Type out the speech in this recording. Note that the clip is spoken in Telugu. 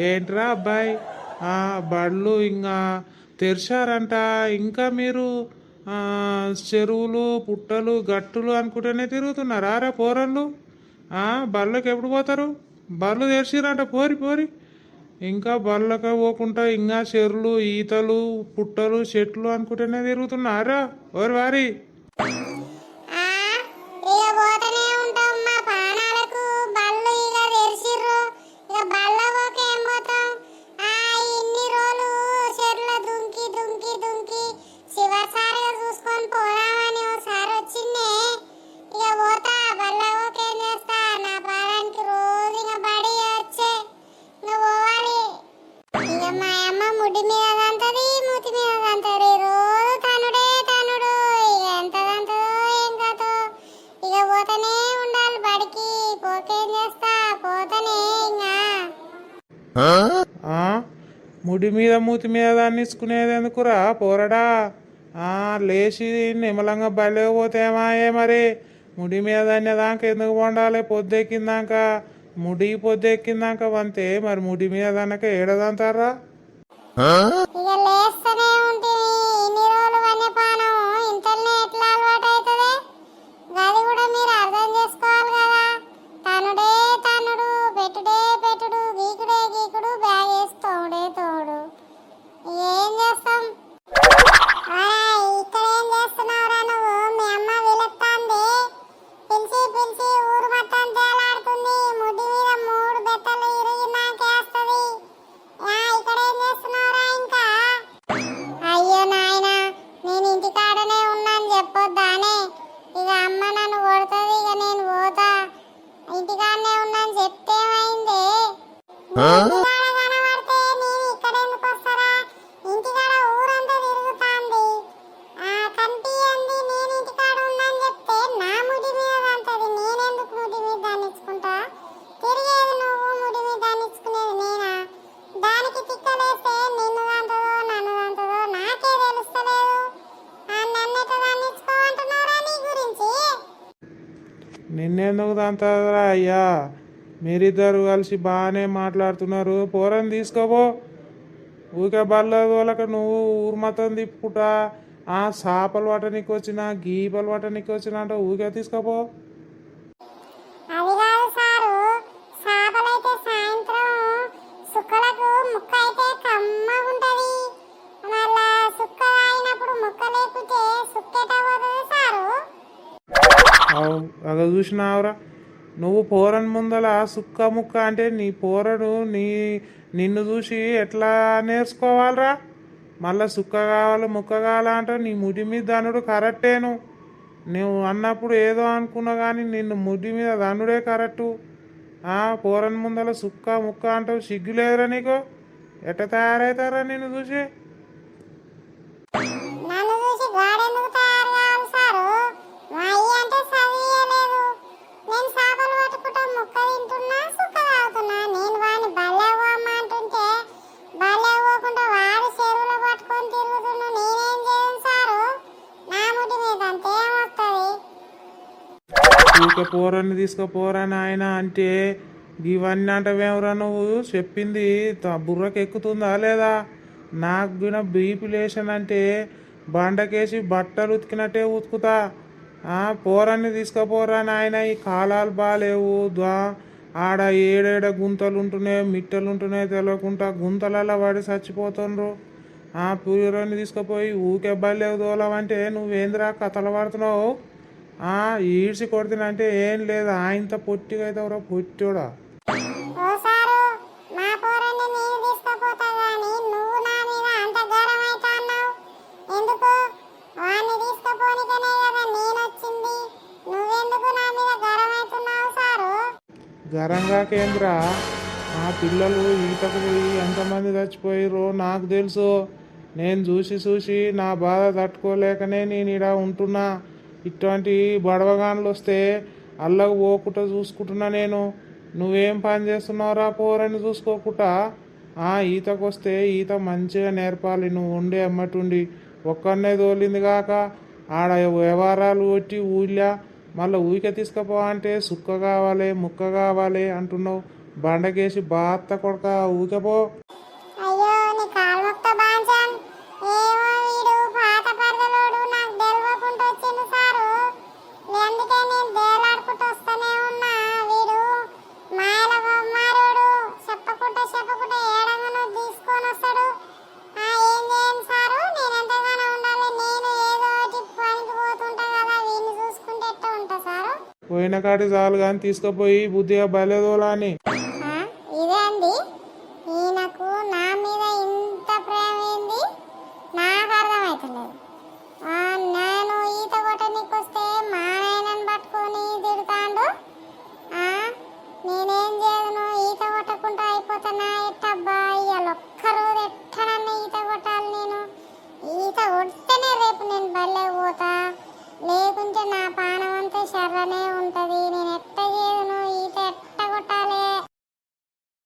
ఏంట్రా అబ్బాయి బళ్ళు ఇంకా తెరిచారంట. ఇంకా మీరు ఆ, చెరువులు పుట్టలు గట్టులు అనుకుంటూనే తిరుగుతున్నారా రా పోరళ్ళు? బళ్ళకి ఎప్పుడు పోతారు? బళ్ళు తెరిచిరంట, పోరి పోరి. ఇంకా బళ్ళక పోకుండా ఇంకా చెరువులు ఈతలు పుట్టలు చెట్లు అనుకుంటూనే తిరుగుతున్నారా ఓరి వారి? ఆ ఇక పోతనే ఉంటాం మా ప్రాణాలకు బళ్ళు ఇక తెరిచిర్రు. ఇక బళ్ళలోకి ఏం పోతాం? ఇన్ని రోజులు చెరువుల దుంకి దుంకి దుంకి చివరిసారిగా చూసుకొని పోదామని ఓసారి వచ్చిందే. ఇక పోతా బళ్ళలోకి ఏం చేస్తా? నా ప్రాణానికి రోజు ఇక బడి వచ్చే ఇక పోవాలి. ఇక మా అమ్మ ముడ్డి మీద దంతది మూతి మీద దంతది, రోజు తనుడే తనుడు. ఇక ఎంత దంతదో ఏం కథో. ఇక పోతనే ఉండాలి బడికి. పోకేం చేస్తా? పోతనే ఇంకా. ఆ, ముడి మీద మూతి మీద దాన్ని ఇచ్చుకునేది ఎందుకురా పోరడా? లేచి నిమ్మలంగా బయలుపోతేమా మరి? ముడి మీద దాన్ని దాకా ఎందుకు వండాలి? పొద్దెక్కిందాక ముడి పొద్దెక్కిందాక వంతే మరి ముడి మీద దానక ఏడదంటారా? ఇక లేస్తూనే ఉంటుంది. ఇన్ని రోజులు వన్యపానం ఇంతల్నే ఎట్లా అలవాటు అవుతుంది? అది కూడా మీరు అర్థం చేసుకోవాలి కదా. తనుడే తనుడు, పెట్టుడే పెట్టుడు, గీకుడే గీకుడు, బ్యాగ్ వేసి తోడే తోడు. ఏం చేస్తాం? ఇక్కడ ఏం చేస్తున్నావురా నువ్వు? మీ అమ్మ విలుత్తాంది. పిలిచి పిలిచి ఊరు మొత్తం తేలాడుతుంది. ముడ్డి మీద 3 బెత్తలు ఇరిగినాకేస్తుంది. ఇక్కడ ఏం చేస్తున్నావురా ఇంకా? అయ్యో నాయనా, నేను ఇంటికాడనే ఉన్నాను చెప్పొద్దానే? ఇక అమ్మ నన్ను కొడుతుంది. ఇక నేను పోతా. ఇంటికాడనే ఉన్నాను చెప్తే ఏమైంది? ఇంటికాడ కనబడితే నేను ఇక్కడ ఎందుకు వస్తారా? ఇంటికాడ ఊరంతా తిరుగుతాంది. కనిపియంది. నేను ఇంటికాడ ఉన్నాను చెప్తే నా ముడి మీద అంటది. నేనెందుకు ముడి మీద దాన్ని ఇచ్చుకుంటా? తిరిగేది నువ్వు, ముడి మీద దాన్ని ఇచ్చుకునేది నేనా? దానికి తిక్కలేస్తే నిన్ను దంతదో నన్ను దంతదో నాకే తెలుస్తలేదు. నన్నెట దాన్ని ఇచ్చుకోమంటున్నారా నీ గురించి? నిన్నెందుకు దంతరా అయ్యా? మీరిద్దరు కలిసి బాగానే మాట్లాడుతున్నారు. పోరని తీసుకోపో. ఊరికే బల్ల తోలక నువ్వు ఊరు మొత్తం తిప్పుకుంటా చేపలు పట్టనికి వచ్చిన గీపలు పట్టనికి వచ్చిన అంటే ఊరికే తీసుకోపో. అది కాదు సారు, చేపలైతే సాయంత్రం సుక్కలకు ముక్క అయితే కమ్మగుంటది. మళ్ళా సుక్క తాగినప్పుడు ముక్క లేకుంటే సుక్కెట పోతుంది సారు. అగ చూసినావురా, నువ్వు పోరని ముందల సుక్క ముక్క అంటే నీ పోరడు నిన్ను చూసి ఎట్లా నేర్చుకోవాలరా? మళ్ళీ సుక్క కావాలి ముక్క కావాలంటే నీ ముడి మీద దనుడు కరెక్టేను. నువ్వు అన్నప్పుడు ఏదో అనుకున్నా కానీ నిన్ను ముడి మీద దనుడే కరెక్టు. పోరని ముందల సుక్క ముక్క అంటావు, సిగ్గులేదురా నీకు? ఎట్ట తయారవుతారా నిన్ను చూసి? నన్ను చూసి గాడెందుకు తయారు కావాలి సారు? మా అయ్య అంటే చదివేయలేదు. నేను చేపలు పట్టుకుంటా ముక్క తింటున్నా సుక్క తాగుతున్నా. నేను వాడిని బల్లె పోమ్మ అంటుంటే బల్లె పోకుండా వాడు చెరువులో పట్టుకొని తిరుగుతున్నా. నేనేం చేయను సారు? నా ముడి మీద అంతే ఏమొస్తుంది? ఊరికే పోరని తీసుకుపోరాని ఆయన అంటే ఇవన్నీ అంటవేమరా? నువ్వు చెప్పింది బుర్రకు ఎక్కుతుందా లేదా? నాకు కూడా బీపీ లేషన్ అంటే బండకేసి బట్టలు ఉతికినట్టే ఉతుకుతా. పోరాన్ని తీసుకుపోరా నాయన. ఈ కాలాలు బాగాలేవు. ఆడ ఏడేడ గుంతలు ఉంటున్నాయి, మిట్టలు ఉంటున్నాయి, తెలియకుండా గుంతలలో పడి చచ్చిపోతుండ్రు. పూరాన్ని తీసుకుపోయి ఊకే బలేవు దోలవంటే నువ్వేంద్రా కథలు పడుతున్నావు? ఈడ్చి కొడుతున్నంటే ఏం లేదు. ఆయనతో పొట్టిగా అవుతావురా పొట్టోడా. ఓ సారు, మా పోరని నేను తీసుకుపోతా గాని నువ్వు నా మీద అంత గరం అయితే అన్నావు ఎందుకు? వాడిని తీసుకుపోనికనే కదా నేను వచ్చింది. నువ్వెందుకు నా మీద గరం అవుతున్నావు సారు? గరంగా కేంద్రా, పిల్లలు ఈతకు పోయి ఎంతమంది చచ్చిపోయారో నాకు తెలుసు. నేను చూసి చూసి నా బాధ తట్టుకోలేకనే నేను ఇక్కడ ఉంటున్నా. ఇటువంటి బడవగాన్లు వస్తే అల్లకు పోకుండా చూసుకుంటున్నా నేను. నువ్వేం పని చేస్తున్నావురా పోరని చూసుకోకుండా? ఈతకు వస్తే ఈత మంచిగా నేర్పాలి. నువ్వు ఉండే అమ్మటుండి ఒక్కనే తోలింది కాక ఆడ వ్యవహారాలు కొట్టి ఊళ్ళా మళ్ళీ ఊరికే తీసుకుపో అంటే సుక్క కావాలి ముక్క కావాలి అంటున్నావు. బండకేసి బాత్త కొడక ఊకపో. అయ్యో నీ కాలు మొక్త బాంచన్. ఏమో వీడు పాత పరదలోడు నాకు తెలియకుండా వచ్చిండు సారు. అందుకే నేను దేలాడుకుంటూ వస్తూనే ఉన్నా. వీడు మాయల మారోడు చెప్పకుండా ఏడంగానో తీసుకొని వస్తాడు. ఏం చేయను సారు, నేను ఎంతగానో ఉండాలి. నేను ఏదో ఒకటి పనికి పోతుంటా కదా, వీడిని చూసుకుంటే ఎట్ట ఉంటా సారు. పోయిన కాటి చాలు కానీ తీసుకుపోయి బుద్ధిగా బలేదోలా అని. ఇదే అండి ఈయనకు నా మీద ఇంత ప్రేమ ఏంది నాకు అర్థమవుతలేదు. నేను ఈత కొట్టనికి వస్తే మా నాయనని పట్టుకొని తిడతాండు. నేనేం చేయాలి